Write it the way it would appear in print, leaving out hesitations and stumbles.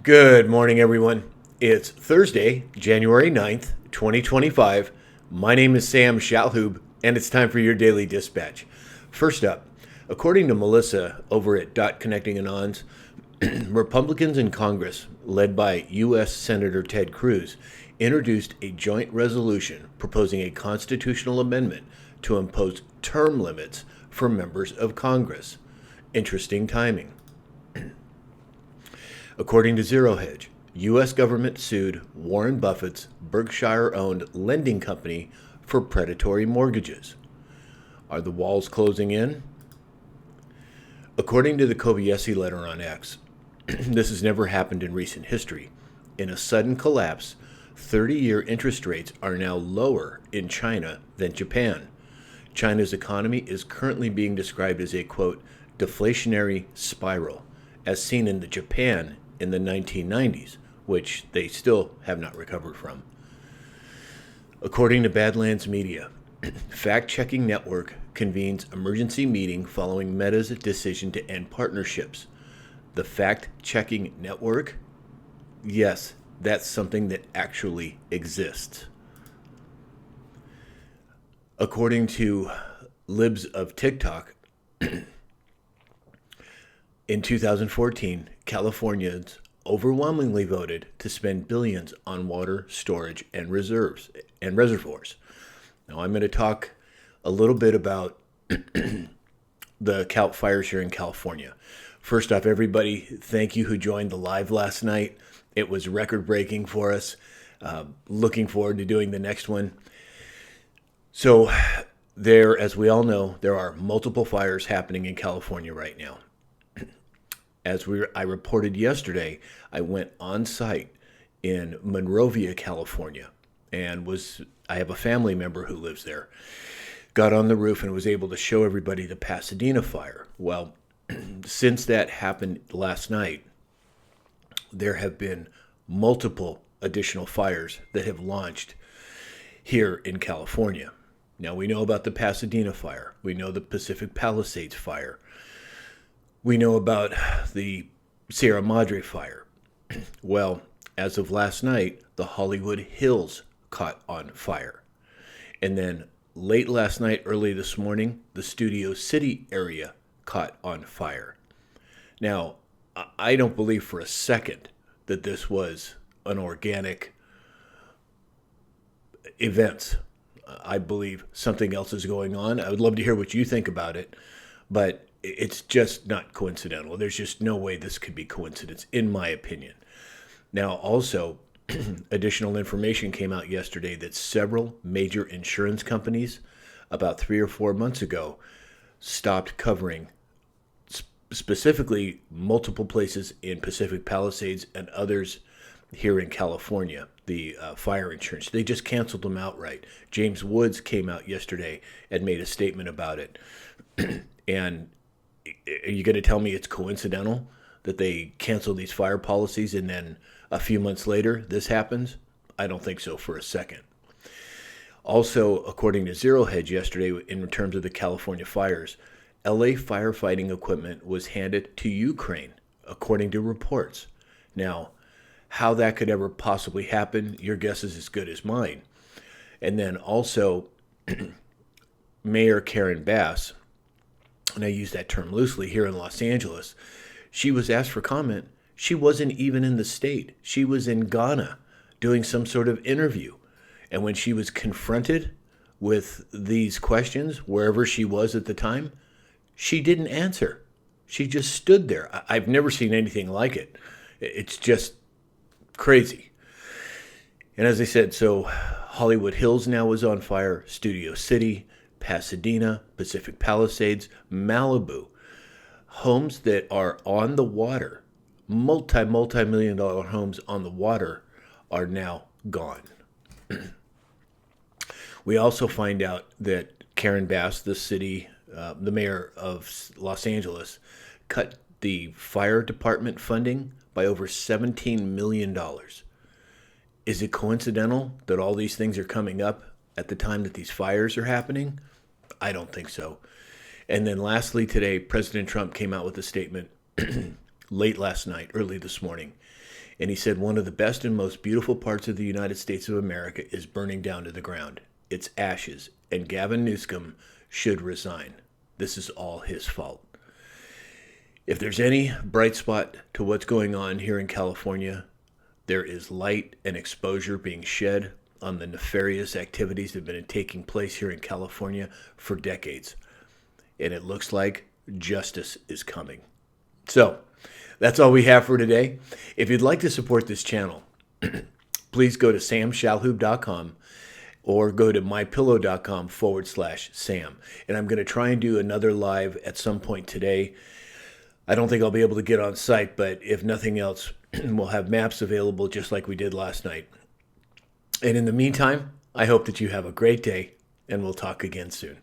Good morning, everyone. It's Thursday, January 9th, 2025. My name is Sam Shalhoub, and it's time for your daily dispatch. First up, according to Melissa over at Dot Connecting Anons, Republicans in Congress, led by U.S. Senator Ted Cruz, introduced a joint resolution proposing a constitutional amendment to impose term limits for members of Congress. Interesting timing. According to Zero Hedge, U.S. government sued Warren Buffett's Berkshire-owned lending company for predatory mortgages. Are the walls closing in? According to the Kobayashi letter on X, this has never happened in recent history. In a sudden collapse, 30-year interest rates are now lower in China than Japan. China's economy is currently being described as a, quote, deflationary spiral, as seen in the Japan in the 1990s, which they still have not recovered from. According to Badlands Media, Fact Checking Network convenes emergency meeting following Meta's decision to end partnerships. The Fact Checking Network? Yes, that's something that actually exists. According to Libs of TikTok, in 2014, Californians overwhelmingly voted to spend billions on water storage and reserves and reservoirs. Now, I'm going to talk a little bit about the Cal fires here in California. First off, everybody, thank you who joined the live last night. It was record-breaking for us. Looking forward to doing the next one. So there, as we all know, there are multiple fires happening in California right now. I reported yesterday, I went on site in Monrovia, California, and I have a family member who lives there. Got on the roof and was able to show everybody the Pasadena fire. Well, since that happened last night, there have been multiple additional fires that have launched here in California. Now, we know about the Pasadena fire. We know the Pacific Palisades fire. We know about the Sierra Madre fire. Well, as of last night, the Hollywood Hills caught on fire. And then late last night, early this morning, the Studio City area caught on fire. Now, I don't believe for a second that this was an organic event. I believe something else is going on. I would love to hear what you think about it, but it's just not coincidental. There's just no way this could be coincidence, in my opinion. Now, also, additional information came out yesterday that several major insurance companies, about 3 or 4 months ago, stopped covering specifically multiple places in Pacific Palisades and others here in California, the fire insurance. They just canceled them outright. James Woods came out yesterday and made a statement about it. And are you going to tell me it's coincidental that they cancel these fire policies and then a few months later this happens? I don't think so for a second. Also, according to Zero Hedge yesterday, in terms of the California fires, LA firefighting equipment was handed to Ukraine, according to reports. Now, how that could ever possibly happen, your guess is as good as mine. And then also, Mayor Karen Bass, and I use that term loosely, here in Los Angeles, she was asked for comment. She wasn't even in the state. She was in Ghana doing some sort of interview. And when she was confronted with these questions, wherever she was at the time, she didn't answer. She just stood there. I've never seen anything like it. It's just crazy. And as I said, so Hollywood Hills now is on fire, Studio City, Pasadena, Pacific Palisades, Malibu. Homes that are on the water, multi-million dollar homes on the water, are now gone. We also find out that Karen Bass, the mayor of Los Angeles, cut the fire department funding by over $17 million. Is it coincidental that all these things are coming up at the time that these fires are happening? I don't think so. And then lastly today, President Trump came out with a statement late last night, early this morning. And he said one of the best and most beautiful parts of the United States of America is burning down to the ground. It's ashes, and Gavin Newsom should resign. This is all his fault. If there's any bright spot to what's going on here in California, there is light and exposure being shed on the nefarious activities that have been taking place here in California for decades. And it looks like justice is coming. So, that's all we have for today. If you'd like to support this channel, please go to samshalhoub.com or go to mypillow.com/Sam. And I'm going to try and do another live at some point today. I don't think I'll be able to get on site, but if nothing else, we'll have maps available just like we did last night. And in the meantime, I hope that you have a great day, and we'll talk again soon.